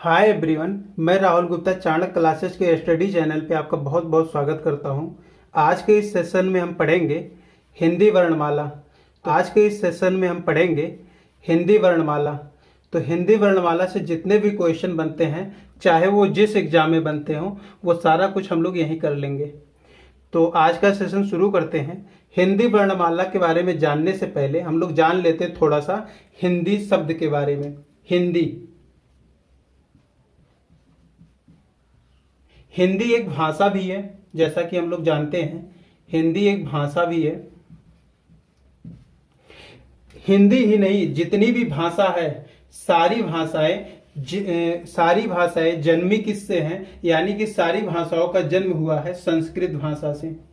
Hi everyone, मैं Rahul Gupta Chanakya classes के study channel पे आपका बहुत बहुत स्वागत करता हूं। आज के इस सेशन में हम पढ़ेंगे हिंदी वर्णमाला। हिंदी वर्णमाला। तो हिंदी वर्णमाला से जितने भी क्वेश्चन बनते हैं, चाहे वो जिस एग्जाम में बनते हों, वो सारा कुछ हम लोग यहीं कर लेंगे। तो आज का सेशन शुरू करते हैं। हिंदी वर्णमाला के बारे में जानने से पहले हम लोग जान लेते हैं थोड़ा सा हिंदी शब्द के बारे में। हिंदी एक भाषा भी है, जैसा कि हम लोग जानते हैं हिंदी एक भाषा भी है। हिंदी ही नहीं, जितनी भी भाषा है सारी भाषाएं जन्मी किससे हैं, यानी कि सारी भाषाओं का जन्म हुआ है संस्कृत भाषा से।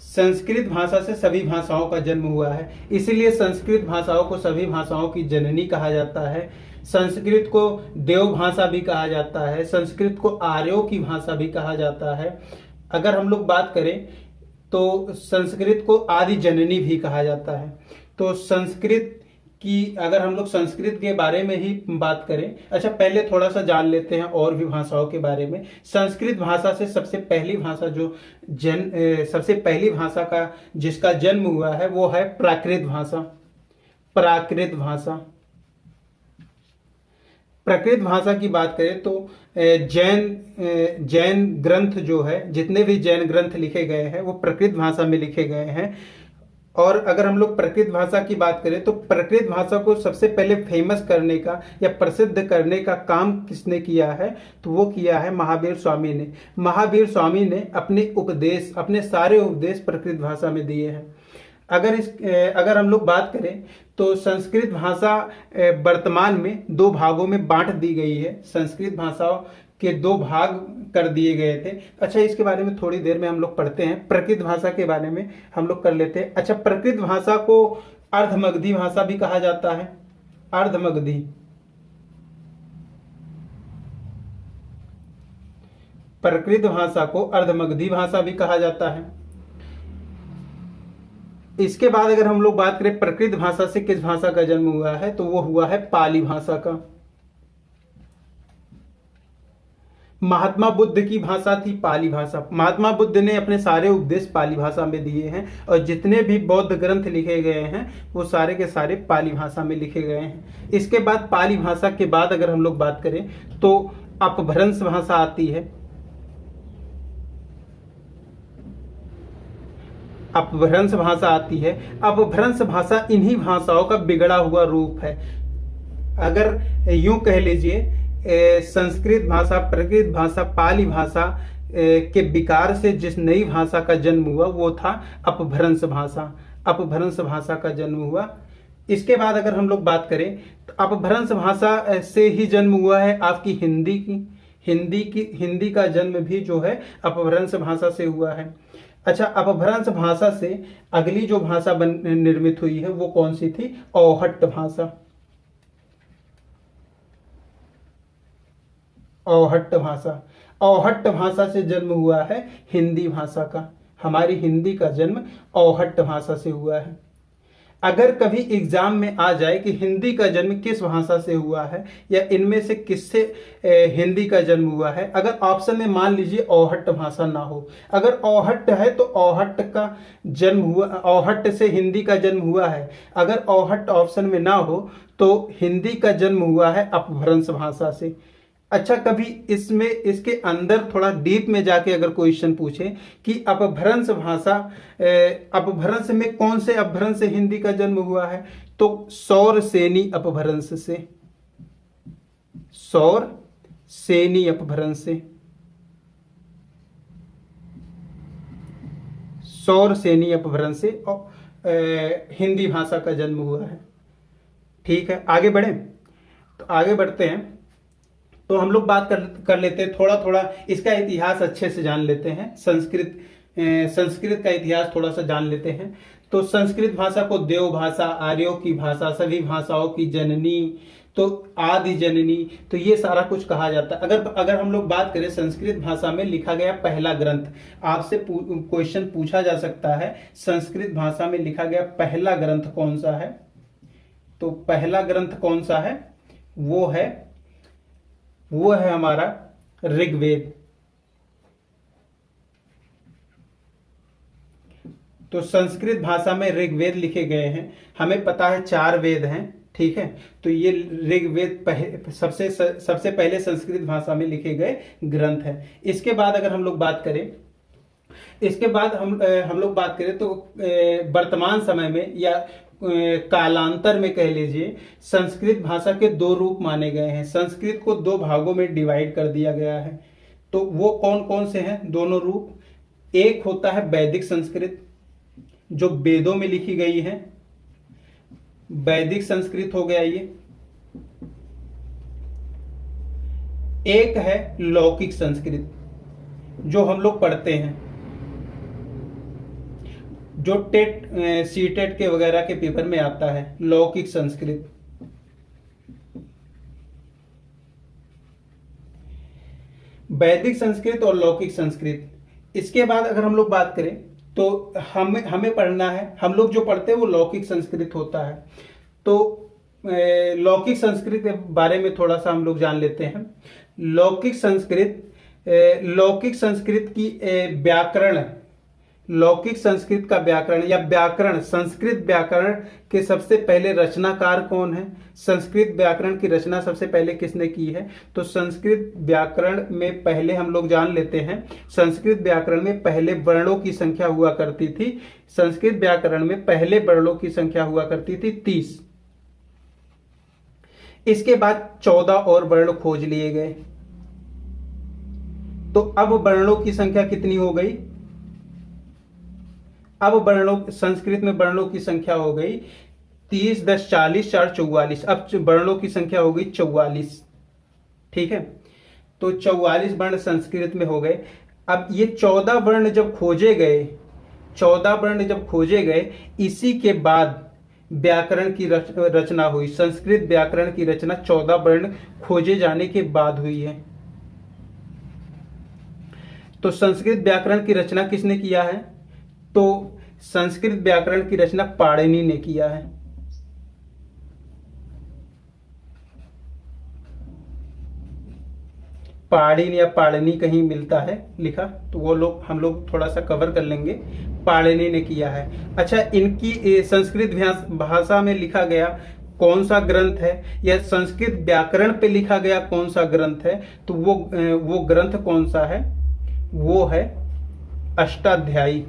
संस्कृत भाषा से सभी भाषाओं का जन्म हुआ है, इसीलिए संस्कृत भाषाओं को सभी भाषाओं की जननी कहा जाता है। संस्कृत को देव भाषा भी कहा जाता है, संस्कृत को आर्यों की भाषा भी कहा जाता है। अगर हम लोग बात करें तो संस्कृत को आदि जननी भी कहा जाता है। तो संस्कृत की अगर हम लोग संस्कृत के बारे में ही बात करें, अच्छा पहले थोड़ा सा जान लेते हैं और भी भाषाओं के बारे में। संस्कृत भाषा से सबसे पहली भाषा का जिसका जन्म हुआ है वो है प्राकृत भाषा की बात करें तो जैन ग्रंथ जो है, जितने भी जैन ग्रंथ लिखे गए हैं वो प्राकृत भाषा में लिखे गए हैं। और अगर हम लोग प्राकृत भाषा की बात करें तो प्राकृत भाषा को सबसे पहले फेमस करने का या प्रसिद्ध करने का काम किसने किया है, तो वो किया है महावीर स्वामी ने। महावीर स्वामी ने अपने सारे उपदेश प्राकृत भाषा में दिए हैं। अगर हम लोग बात करें तो संस्कृत भाषा वर्तमान में दो भागों में बांट दी गई है। संस्कृत भाषाओं के दो भाग कर दिए गए थे। अच्छा, इसके बारे में थोड़ी देर में हम लोग पढ़ते हैं। प्राकृत भाषा के बारे में हम लोग कर लेते हैं। अच्छा, प्राकृत भाषा को अर्धमगधी भाषा भी कहा जाता है। अर्धमगधी प्राकृत भाषा को अर्धमगधी भाषा भी कहा जाता है। इसके बाद अगर हम लोग बात करें प्राकृत भाषा से किस भाषा का जन्म हुआ है, तो वो हुआ है पाली भाषा का। महात्मा बुद्ध की भाषा थी पाली भाषा। महात्मा बुद्ध ने अपने सारे उपदेश पाली भाषा में दिए हैं और जितने भी बौद्ध ग्रंथ लिखे गए हैं वो सारे के सारे पाली भाषा में लिखे गए हैं। इसके बाद पाली भाषा के बाद अगर हम लोग बात करें तो अपभ्रंश भाषा आती है। अपभ्रंश भाषा इन्हीं भाषाओं का बिगड़ा हुआ रूप है। अगर यूं कह लीजिए, संस्कृत भाषा, प्राकृत भाषा, पाली भाषा के विकार से जिस नई भाषा का जन्म हुआ वो था अपभ्रंश भाषा का जन्म हुआ। इसके बाद अगर हम लोग बात करें तो अपभ्रंश भाषा से ही जन्म हुआ है आपकी हिंदी का जन्म भी जो है अपभ्रंश भाषा से हुआ है। अच्छा, अपभ्रंश भाषा से अगली जो भाषा निर्मित हुई है वो कौन सी थी? औहट्ट भाषा से जन्म हुआ है हिंदी भाषा का। हमारी हिंदी का जन्म औहट्ट भाषा से हुआ है। अगर कभी एग्जाम में आ जाए कि हिंदी का जन्म किस भाषा से हुआ है या इनमें से किससे हिंदी का जन्म हुआ है, अगर ऑप्शन में मान लीजिए औहट्ट भाषा ना हो, अगर औहट्ट है तो औहट्ट से हिंदी का जन्म हुआ है। अगर औहट्ट ऑप्शन में ना हो तो हिंदी का जन्म हुआ है अपभ्रंश भाषा से। अच्छा, कभी इसके अंदर थोड़ा डीप में जाके अगर क्वेश्चन पूछे कि अपभ्रंश में कौन से अपभ्रंश से हिंदी का जन्म हुआ है, तो सौरसेनी अपभ्रंश से हिंदी भाषा का जन्म हुआ है। ठीक है, आगे बढ़े तो आगे बढ़ते हैं। तो हम लोग बात कर लेते हैं, थोड़ा इसका इतिहास अच्छे से जान लेते हैं। संस्कृत का इतिहास थोड़ा सा जान लेते हैं। तो संस्कृत भाषा को देव भाषा, आर्यों की भाषा, सभी भाषाओं की जननी, तो आदि जननी, तो ये सारा कुछ कहा जाता है। अगर अगर हम लोग बात करें संस्कृत भाषा में लिखा गया पहला ग्रंथ, आपसे क्वेश्चन पूछा जा सकता है संस्कृत भाषा में लिखा गया पहला ग्रंथ कौन सा है, तो पहला ग्रंथ कौन सा है, वो है हमारा ऋग्वेद। तो संस्कृत भाषा में ऋग्वेद लिखे गए हैं। हमें पता है 4 वेद हैं, ठीक है। तो ये ऋग्वेद सबसे पहले संस्कृत भाषा में लिखे गए ग्रंथ है। इसके बाद अगर हम लोग बात करें, इसके बाद हम लोग बात करें तो वर्तमान समय में या कालांतर में कह लीजिए, संस्कृत भाषा के 2 रूप माने गए हैं। संस्कृत को 2 भागों में डिवाइड कर दिया गया है। तो वो कौन कौन से हैं दोनों रूप? एक होता है वैदिक संस्कृत, जो वेदों में लिखी गई है, वैदिक संस्कृत हो गया ये। एक है लौकिक संस्कृत, जो हम लोग पढ़ते हैं, जो टेट सीटेट के वगैरह के पेपर में आता है, लौकिक संस्कृत। वैदिक संस्कृत और लौकिक संस्कृत। इसके बाद अगर हम लोग बात करें तो हमें पढ़ना है, हम लोग जो पढ़ते हैं वो लौकिक संस्कृत होता है। तो लौकिक संस्कृत के बारे में थोड़ा सा हम लोग जान लेते हैं। लौकिक संस्कृत की व्याकरण, लौकिक संस्कृत का व्याकरण या व्याकरण, संस्कृत व्याकरण के सबसे पहले रचनाकार कौन है? संस्कृत व्याकरण की रचना सबसे पहले किसने की है? तो संस्कृत व्याकरण में पहले हम लोग जान लेते हैं, संस्कृत व्याकरण में पहले वर्णों की संख्या हुआ करती थी। संस्कृत व्याकरण में पहले वर्णों की संख्या हुआ करती थी 30। इसके बाद 14 और वर्ण खोज लिए गए। तो अब वर्णों की संख्या कितनी हो गई? अब संस्कृत में वर्णों की संख्या हो गई 30 10 40 4 44। अब वर्णों की संख्या हो गई 44, ठीक है। तो 44 वर्ण संस्कृत में हो गए। अब ये 14 वर्ण जब खोजे गए, 14 वर्ण जब खोजे गए, इसी के बाद व्याकरण की रचना हुई। संस्कृत व्याकरण की रचना 14 वर्ण खोजे जाने के बाद हुई है। तो संस्कृत व्याकरण की रचना किसने किया है? तो संस्कृत व्याकरण की रचना पाणिनि ने किया है। पाणिनि या पाणिनि कहीं मिलता है लिखा, तो वो लोग हम लोग थोड़ा सा कवर कर लेंगे। पाणिनि ने किया है। अच्छा, इनकी संस्कृत भाषा में लिखा गया कौन सा ग्रंथ है, या संस्कृत व्याकरण पे लिखा गया कौन सा ग्रंथ है, तो वो ग्रंथ कौन सा है? वो है अष्टाध्यायी,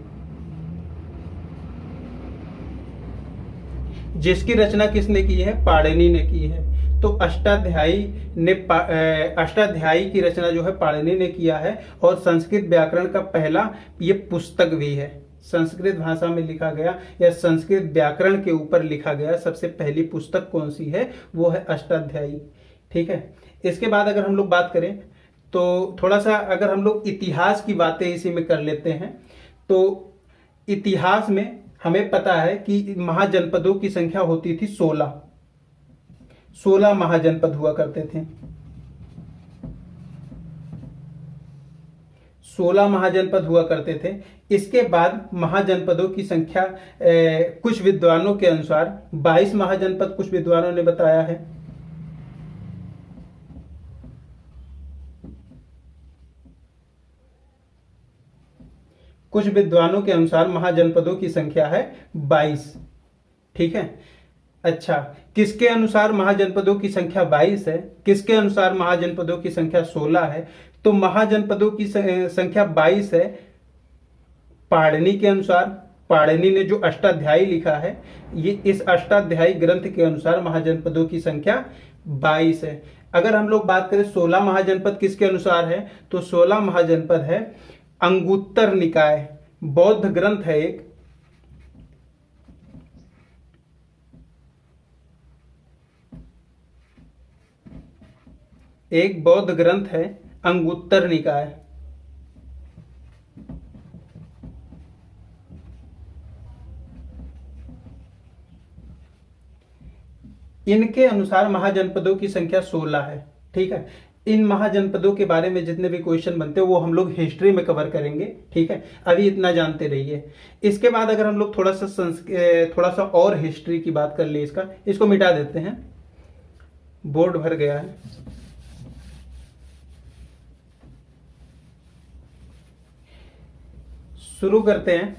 जिसकी रचना किसने की है? पाणिनि ने की है। तो अष्टाध्यायी की रचना जो है पाणिनि ने किया है। और संस्कृत व्याकरण का पहला ये पुस्तक भी है। संस्कृत भाषा में लिखा गया या संस्कृत व्याकरण के ऊपर लिखा गया सबसे पहली पुस्तक कौन सी है? वो है अष्टाध्यायी, ठीक है। इसके बाद अगर हम लोग बात करें तो थोड़ा सा अगर हम लोग इतिहास की बातें इसी में कर लेते हैं। तो इतिहास में हमें पता है कि महाजनपदों की संख्या होती थी 16 महाजनपद हुआ करते थे। 16 महाजनपद हुआ करते थे। इसके बाद महाजनपदों की संख्या कुछ विद्वानों के अनुसार 22 महाजनपद कुछ विद्वानों ने बताया है। कुछ विद्वानों के अनुसार महाजनपदों की संख्या है 22, ठीक है। अच्छा, किसके अनुसार महाजनपदों की संख्या 22 है, किसके अनुसार महाजनपदों की संख्या 16 है? तो महाजनपदों की संख्या 22 है पाणिनि के अनुसार। पाणिनि ने जो अष्टाध्यायी लिखा है, ये इस अष्टाध्यायी ग्रंथ के अनुसार महाजनपदों की संख्या 22 है। अगर हम लोग बात करें 16 महाजनपद किसके अनुसार है, तो 16 महाजनपद है अंगुत्तर निकाय, बौद्ध ग्रंथ है एक बौद्ध ग्रंथ है अंगुत्तर निकाय। इनके अनुसार महाजनपदों की संख्या 16 है। ठीक है, इन महाजनपदों के बारे में जितने भी क्वेश्चन बनते हैं वो हम लोग हिस्ट्री में कवर करेंगे। ठीक है, अभी इतना जानते रहिए। इसके बाद अगर हम लोग थोड़ा सा और हिस्ट्री की बात कर ले, इसको मिटा देते हैं, बोर्ड भर गया है। शुरू करते हैं।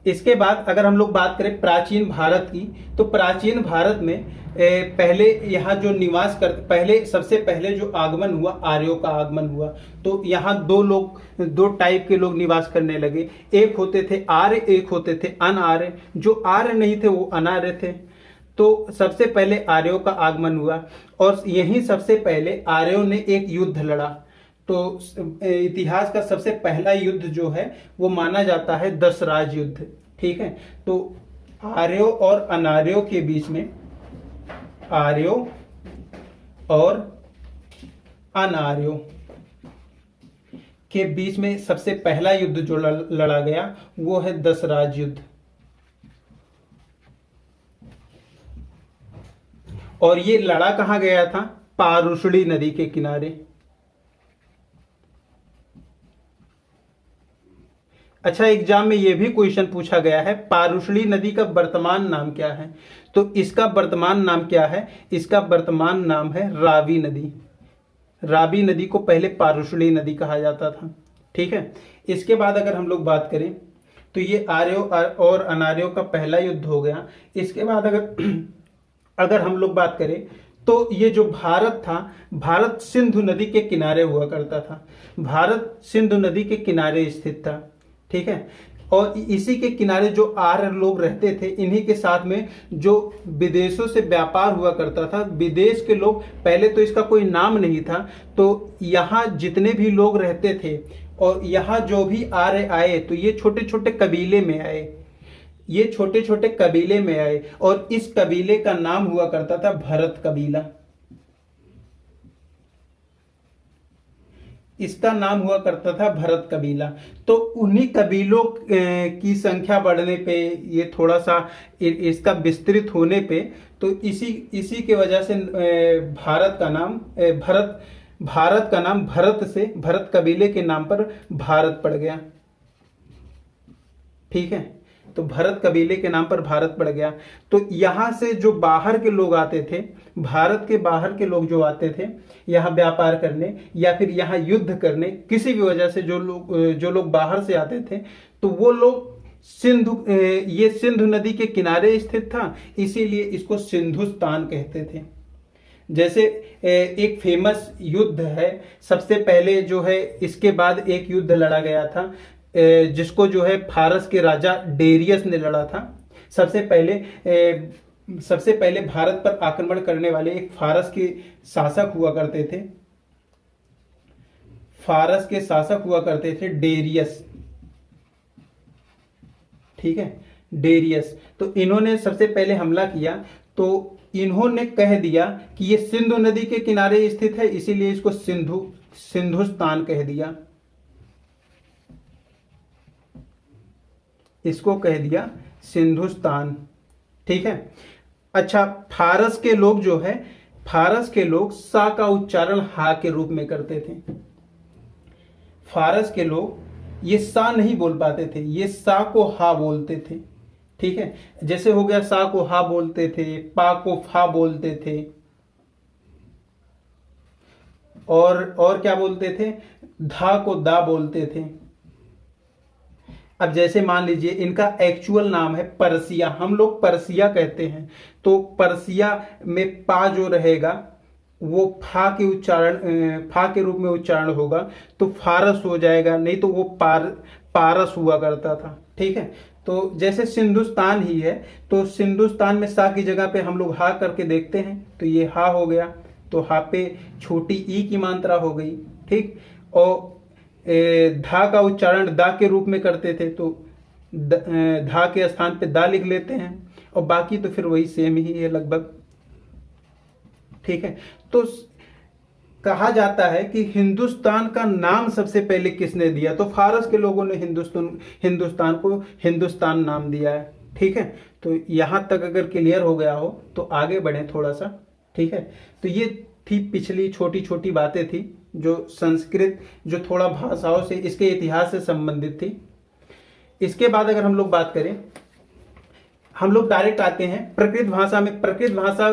इसके बाद अगर हम लोग बात करें प्राचीन भारत की, तो प्राचीन भारत में पहले यहाँ जो निवास कर पहले सबसे पहले जो आगमन हुआ, आर्यों का आगमन हुआ। तो यहाँ दो टाइप के लोग निवास करने लगे। एक होते थे आर्य, एक होते थे अनार्य। जो आर्य नहीं थे वो अनार्य थे। तो सबसे पहले आर्यों का आगमन हुआ और यहीं सबसे पहले आर्यों ने एक युद्ध लड़ा। तो इतिहास का सबसे पहला युद्ध जो है वो माना जाता है दशराज युद्ध। ठीक है, तो आर्यों और अनार्यों के बीच में, आर्यों और अनार्यों के बीच में सबसे पहला युद्ध जो लड़ा गया वो है दशराज युद्ध। और ये लड़ा कहां गया था? पारुषणी नदी के किनारे। अच्छा, एग्जाम में यह भी क्वेश्चन पूछा गया है, पारुषणी नदी का वर्तमान नाम क्या है? तो इसका वर्तमान नाम क्या है? इसका वर्तमान नाम है रावी नदी। रावी नदी को पहले पारुषणी नदी कहा जाता था। ठीक है, इसके बाद अगर हम लोग बात करें तो ये आर्यों और अनार्यों का पहला युद्ध हो गया। इसके बाद अगर हम लोग बात करें तो ये जो भारत था, भारत सिंधु नदी के किनारे हुआ करता था। भारत सिंधु नदी के किनारे स्थित था। ठीक है, और इसी के किनारे जो आर्य लोग रहते थे, इन्हीं के साथ में जो विदेशों से व्यापार हुआ करता था। विदेश के लोग, पहले तो इसका कोई नाम नहीं था, तो यहाँ जितने भी लोग रहते थे और यहाँ जो भी आर्य आए तो ये छोटे छोटे कबीले में आए। ये छोटे छोटे कबीले में आए और इस कबीले का नाम हुआ करता था भरत कबीला। इसका नाम हुआ करता था भरत कबीला। तो उन्हीं कबीलों की संख्या बढ़ने पे, ये थोड़ा सा इसका विस्तृत होने पे, तो इसी के वजह से भारत का नाम भरत से, भरत कबीले के नाम पर भारत पड़ गया। ठीक है, तो भरत कबीले के नाम पर भारत पड़ गया। तो यहाँ से जो बाहर के लोग आते थे, भारत के बाहर के लोग जो आते थे यहाँ व्यापार करने या फिर यहाँ युद्ध करने, किसी भी वजह से जो लोग बाहर से आते थे, तो वो लोग ये सिंधु नदी के किनारे स्थित था, इसीलिए इसको सिंधुस्तान कहते थे। जैसे एक फेमस युद्ध है, सबसे पहले जो है, इसके बाद एक युद्ध लड़ा गया था जिसको जो है फारस के राजा डेरियस ने लड़ा था। सबसे पहले भारत पर आक्रमण करने वाले एक फारस के शासक हुआ करते थे। फारस के शासक हुआ करते थे डेरियस। ठीक है, डेरियस। तो इन्होंने सबसे पहले हमला किया, तो इन्होंने कह दिया कि ये सिंधु नदी के किनारे स्थित है, इसीलिए इसको सिंधुस्तान कह दिया। इसको कह दिया सिंधुस्तान। ठीक है, अच्छा, फारस के लोग जो है, फारस के लोग सा का उच्चारण हा के रूप में करते थे। फारस के लोग ये सा नहीं बोल पाते थे, ये सा को हा बोलते थे। ठीक है, जैसे हो गया सा को हा बोलते थे, पा को फा बोलते थे, और क्या बोलते थे, धा को दा बोलते थे। अब जैसे मान लीजिए इनका एक्चुअल नाम है पर्सिया, हम लोग पर्सिया कहते हैं, तो पर्सिया में पा जो रहेगा वो फा के रूप में उच्चारण होगा, तो फारस हो जाएगा, नहीं तो वो पारस हुआ करता था। ठीक है, तो जैसे सिंधुस्तान ही है, तो सिंधुस्तान में सा की जगह पे हम लोग हा करके देखते हैं, तो ये हा हो गया, तो हा पे छोटी ई की मात्रा हो गई। ठीक, और धा का उच्चारण दा के रूप में करते थे, तो धा के स्थान पे दा लिख लेते हैं, और बाकी तो फिर वही सेम ही है लगभग। ठीक है, तो कहा जाता है कि हिंदुस्तान का नाम सबसे पहले किसने दिया? तो फारस के लोगों ने हिंदुस्तान को हिंदुस्तान नाम दिया है। ठीक है, तो यहां तक अगर क्लियर हो गया हो तो आगे बढ़े थोड़ा सा। ठीक है, तो ये थी पिछली छोटी छोटी बातें थी जो संस्कृत, जो थोड़ा भाषाओं से, इसके इतिहास से संबंधित थी। इसके बाद अगर हम लोग बात करें, हम लोग डायरेक्ट आते हैं प्रकृत भाषा में। प्रकृत भाषा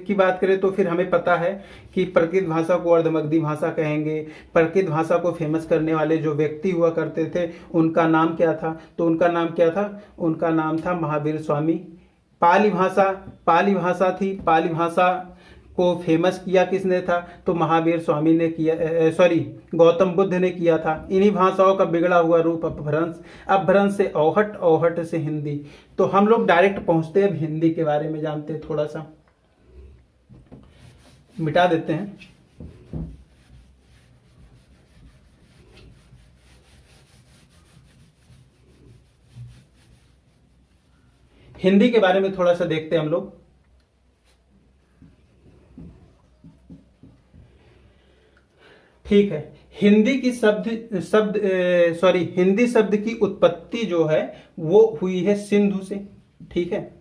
की बात करें तो फिर हमें पता है कि प्रकृत भाषा को अर्धमगधी भाषा कहेंगे। प्रकृत भाषा को फेमस करने वाले जो व्यक्ति हुआ करते थे उनका नाम क्या था? तो उनका नाम क्या था? उनका नाम था महावीर स्वामी। पाली भाषा थी। पाली भाषा को फेमस किया किसने था? तो महावीर स्वामी ने किया, गौतम बुद्ध ने किया था। इन्हीं भाषाओं का बिगड़ा हुआ रूप अपभ्रंश से औहट, औहट से हिंदी। तो हम लोग डायरेक्ट पहुंचते हैं, अब हिंदी के बारे में जानते हैं। थोड़ा सा मिटा देते हैं। हिंदी के बारे में थोड़ा सा देखते हैं हम लोग। ठीक है, हिंदी शब्द की उत्पत्ति जो है वो हुई है सिंधु से। ठीक है,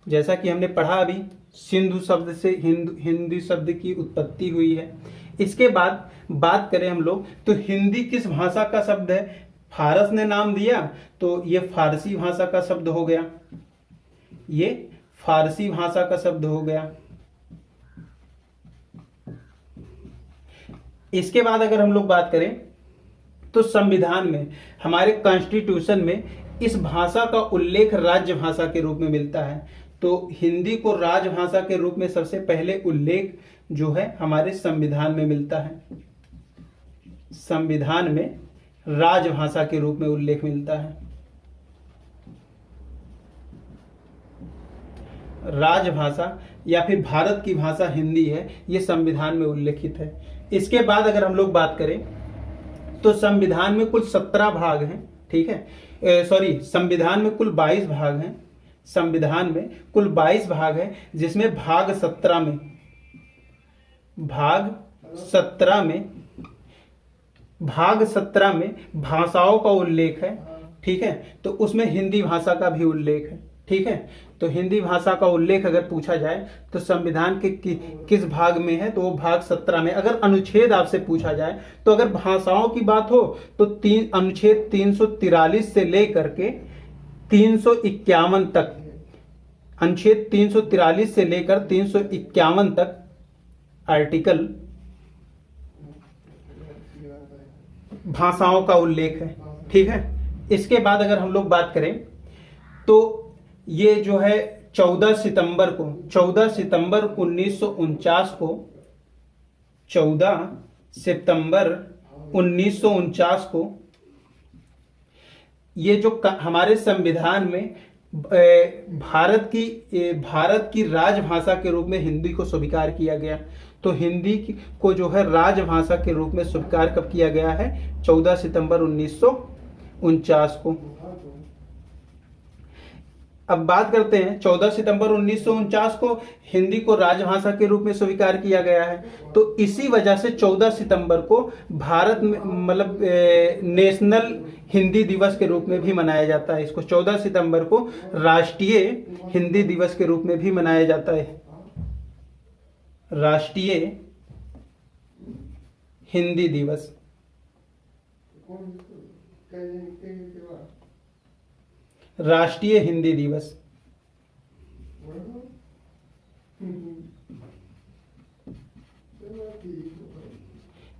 जैसा कि हमने पढ़ा अभी, सिंधु शब्द से हिंदी शब्द की उत्पत्ति हुई है। इसके बाद बात करें हम लोग तो हिंदी किस भाषा का शब्द है? फारस ने नाम दिया तो ये फारसी भाषा का शब्द हो गया। ये फारसी भाषा का शब्द हो गया। इसके बाद अगर हम लोग बात करें तो संविधान में, हमारे कॉन्स्टिट्यूशन में इस भाषा का उल्लेख राज्य भाषा के रूप में मिलता है। तो हिंदी को राजभाषा के रूप में सबसे पहले उल्लेख जो है हमारे संविधान में मिलता है। संविधान में राजभाषा के रूप में उल्लेख मिलता है। राजभाषा या फिर भारत की भाषा हिंदी है, यह संविधान में उल्लेखित है। इसके बाद अगर हम लोग बात करें तो संविधान में कुल 17 भाग हैं। ठीक है, संविधान में कुल 22 भाग हैं। संविधान में कुल 22 भाग हैं, जिसमें भाग 17 में भाषाओं का उल्लेख है। ठीक है, तो उसमें हिंदी भाषा का भी उल्लेख है। ठीक है, तो हिंदी भाषा का उल्लेख अगर पूछा जाए तो संविधान के किस भाग में है? तो वो भाग 17 में। अगर अनुच्छेद आपसे पूछा जाए तो अगर भाषाओं की बात हो तो अनुच्छेद 343 से लेकर के 351 तक, अनुच्छेद 343 से लेकर 351 तक आर्टिकल भाषाओं का उल्लेख है। ठीक है, इसके बाद अगर हम लोग बात करें तो ये जो है 14 सितंबर 1949 को ये जो हमारे संविधान में भारत की राजभाषा के रूप में हिंदी को स्वीकार किया गया। तो हिंदी को जो है राजभाषा के रूप में स्वीकार कब किया गया है? 14 सितंबर 1949 को। अब बात करते हैं 14 सितंबर 1949 को हिंदी को राजभाषा के रूप में स्वीकार किया गया है। तो इसी वजह से 14 सितंबर को भारत में नेशनल हिंदी दिवस के रूप में भी मनाया जाता है। इसको 14 सितंबर को राष्ट्रीय हिंदी दिवस के रूप में भी मनाया जाता है। राष्ट्रीय हिंदी दिवस। राष्ट्रीय हिंदी दिवस।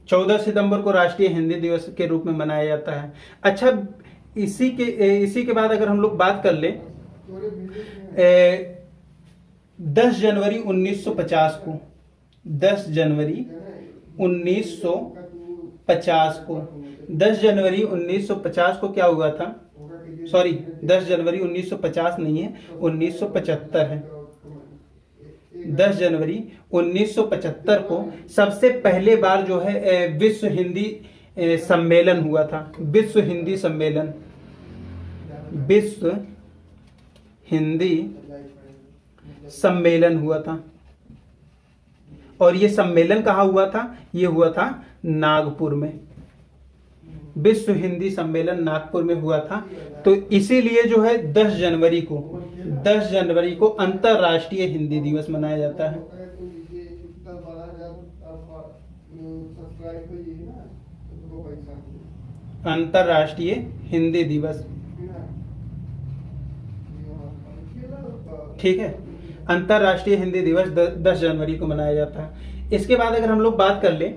चौदह सितंबर को राष्ट्रीय हिंदी दिवस के रूप में मनाया जाता है। अच्छा, इसी के बाद अगर हम लोग बात कर ले 10 जनवरी 1950 को, 10 जनवरी 1950 को, 10 जनवरी 1950 को क्या हुआ था? 10 जनवरी 1950 नहीं है, 1975 है। 10 जनवरी 1975 को सबसे पहले बार जो है विश्व हिंदी सम्मेलन हुआ था। विश्व हिंदी सम्मेलन, विश्व हिंदी सम्मेलन हुआ था। और ये सम्मेलन कहाँ हुआ था? ये हुआ था नागपुर में। विश्व हिंदी सम्मेलन नागपुर में हुआ था। तो इसीलिए जो है 10 जनवरी को अंतरराष्ट्रीय हिंदी दिवस मनाया जाता है। अंतर्राष्ट्रीय हिंदी दिवस, ठीक है। अंतर्राष्ट्रीय हिंदी दिवस 10 जनवरी को मनाया जाता है। इसके बाद अगर हम लोग बात कर लें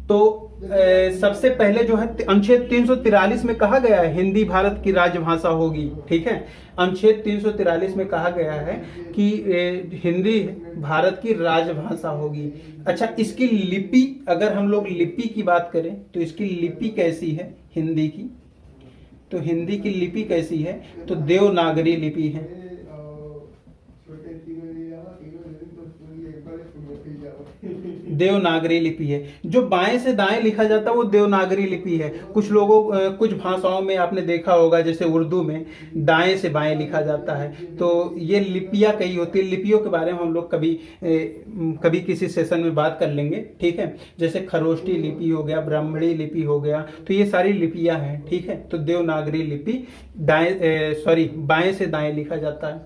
तो सबसे पहले जो है अनुच्छेद 343 में कहा गया है हिंदी भारत की राजभाषा होगी, ठीक है। अनुच्छेद 343 में कहा गया है कि हिंदी भारत की राजभाषा होगी। अच्छा, इसकी लिपि, अगर हम लोग लिपि की बात करें तो इसकी लिपि कैसी है हिंदी की, तो हिंदी की लिपि कैसी है, तो देवनागरी लिपि है। देवनागरी लिपि है। जो बाएं से दाएं लिखा जाता है वो देवनागरी लिपि है। कुछ लोगों कुछ भाषाओं में आपने देखा होगा, जैसे उर्दू में दाएं से बाएं लिखा जाता है। तो ये लिपियां कई होती है। लिपियों के बारे में हम लोग कभी किसी सेशन में बात कर लेंगे, ठीक है। जैसे खरोष्टी लिपि हो गया, ब्राह्मणी लिपि हो गया, तो ये सारी लिपियां हैं, ठीक है। तो देवनागरी लिपि बाएं से दाएं लिखा जाता है।